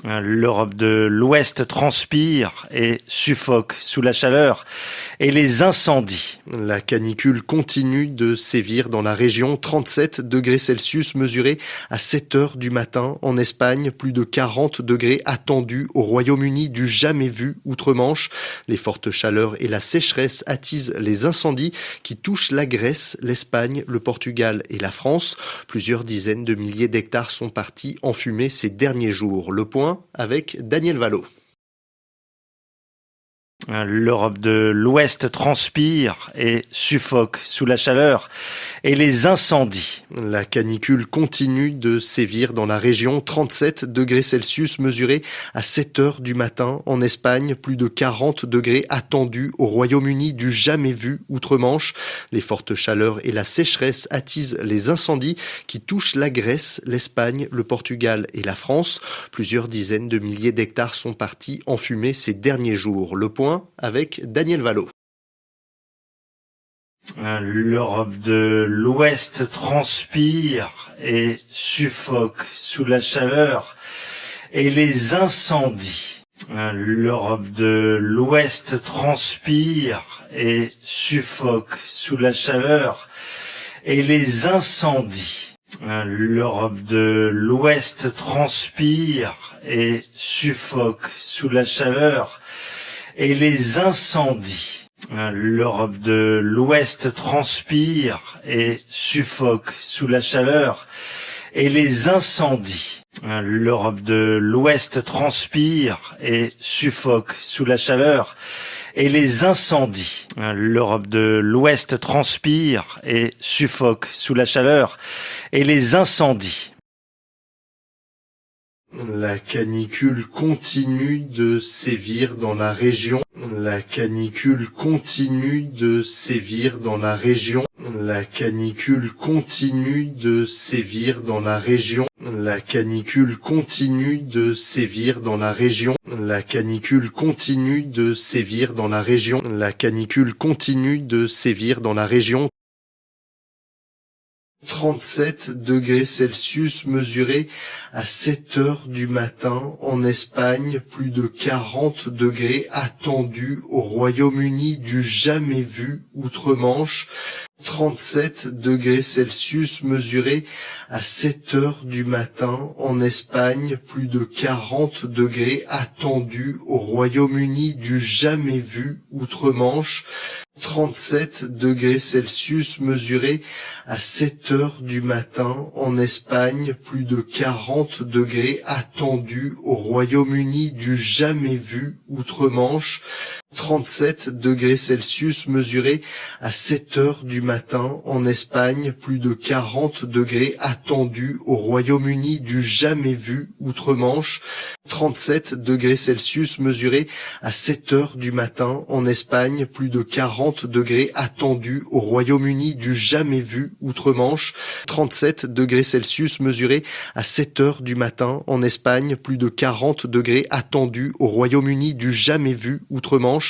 L'Europe de l'Ouest transpire et suffoque sous la chaleur et les incendies. La canicule continue de sévir dans la région. 37 degrés Celsius mesurés à 7 heures du matin en Espagne. Plus de 40 degrés attendus au Royaume-Uni, du jamais vu outre-Manche. Les fortes chaleurs et la sécheresse attisent les incendies qui touchent la Grèce, l'Espagne, le Portugal et la France. Plusieurs dizaines de milliers d'hectares sont partis en fumée ces derniers jours. Le point avec Daniel Vallot. L'Europe de l'Ouest transpire et suffoque sous la chaleur et les incendies. La canicule continue de sévir dans la région. 37 degrés Celsius mesurés à 7 heures du matin en Espagne. Plus de 40 degrés attendus au Royaume-Uni, du jamais vu outre-Manche. Les fortes chaleurs et la sécheresse attisent les incendies qui touchent la Grèce, l'Espagne, le Portugal et la France. Plusieurs dizaines de milliers d'hectares sont partis en fumée ces derniers jours. Le point avec Daniel Vallot. L'Europe de l'Ouest transpire et suffoque sous la chaleur et les incendies. L'Europe de l'Ouest transpire et suffoque sous la chaleur et les incendies. L'Europe de l'Ouest transpire et suffoque sous la chaleur et les incendies. L'Europe de l'Ouest transpire et suffoque sous la chaleur et les incendies. L'Europe de l'Ouest transpire et suffoque sous la chaleur et les incendies. L'Europe de l'Ouest transpire et suffoque sous la chaleur et les incendies. La canicule continue de sévir dans la région. La canicule continue de sévir dans la région. La canicule continue de sévir dans la région. La canicule continue de sévir dans la région. La canicule continue de sévir dans la région. La canicule continue de sévir dans la région. 37 degrés Celsius mesurés à 7 heures du matin en Espagne. Plus de 40 degrés attendus au Royaume-Uni, du jamais vu outre-Manche. 37 degrés Celsius mesurés à 7 heures du matin en Espagne. Plus de 40 degrés attendus au Royaume-Uni, du jamais vu outre-Manche. 37 degrés Celsius mesurés à 7 heures du matin en Espagne. Plus de 40 degrés attendus au Royaume-Uni, du jamais vu outre-Manche. 37 degrés Celsius mesurés à 7 heures du matin en Espagne. Plus de 40 degrés attendus au Royaume-Uni, du jamais vu outre-Manche. 37 degrés Celsius mesurés à 7 heures du matin en Espagne. Plus de 40 degrés attendus au Royaume-Uni, du jamais vu outre-Manche. 37 degrés Celsius mesurés à 7 heures du matin en Espagne. Plus de 40 degrés attendus au Royaume-Uni, du jamais vu outre-Manche.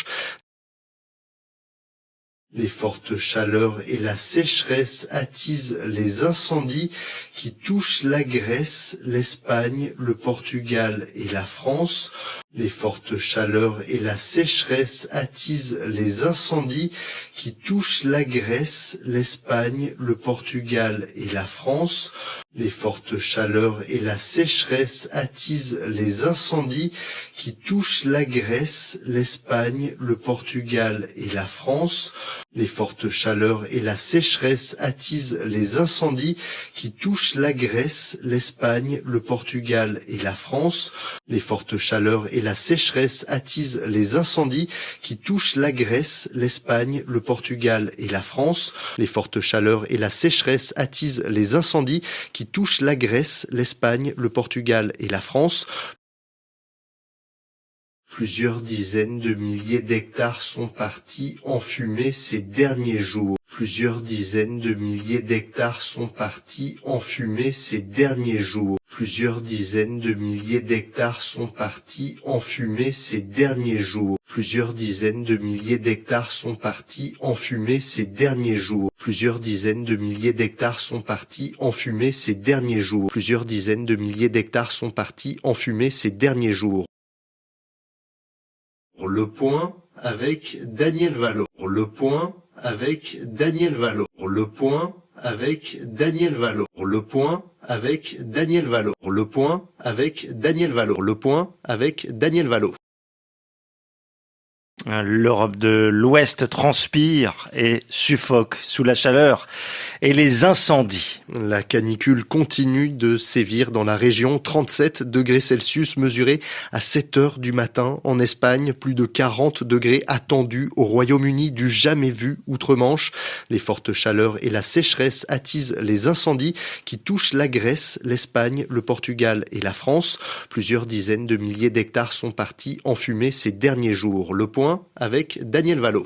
Les fortes chaleurs et la sécheresse attisent les incendies qui touchent la Grèce, l'Espagne, le Portugal et la France. Les fortes chaleurs et la sécheresse attisent les incendies qui touchent la Grèce, l'Espagne, le Portugal et la France. Les fortes chaleurs et la sécheresse attisent les incendies qui touchent la Grèce, l'Espagne, le Portugal et la France. Les fortes chaleurs et la sécheresse attisent les incendies qui touchent la Grèce, l'Espagne, le Portugal et la France. Les fortes chaleurs et la sécheresse attisent les incendies qui touchent la Grèce, l'Espagne, le Portugal et la France. Les fortes chaleurs et la sécheresse attisent les incendies qui touchent la Grèce, l'Espagne, le Portugal et la France. Plusieurs dizaines de milliers d'hectares sont partis en fumée ces derniers jours. Plusieurs dizaines de milliers d'hectares sont partis en fumée ces derniers jours. Plusieurs dizaines de milliers d'hectares sont partis en fumée ces derniers jours. Plusieurs dizaines de milliers d'hectares sont partis en fumée ces derniers jours. Plusieurs dizaines de milliers d'hectares sont partis en fumée ces derniers jours. Plusieurs dizaines de milliers d'hectares sont partis en fumée ces derniers jours. Le point avec Daniel Valo. Le point avec Daniel Valo. Le point avec Daniel Valo. Le point avec Daniel Valo. Le point avec Daniel Valo. Le point avec Daniel Valo. L'Europe de l'Ouest transpire et suffoque sous la chaleur et les incendies. La canicule continue de sévir dans la région. 37 degrés Celsius mesurés à 7 heures du matin en Espagne. Plus de 40 degrés attendus au Royaume-Uni, du jamais vu outre-Manche. Les fortes chaleurs et la sécheresse attisent les incendies qui touchent la Grèce, l'Espagne, le Portugal et la France. Plusieurs dizaines de milliers d'hectares sont partis en fumée ces derniers jours. Le point avec Daniel Valo.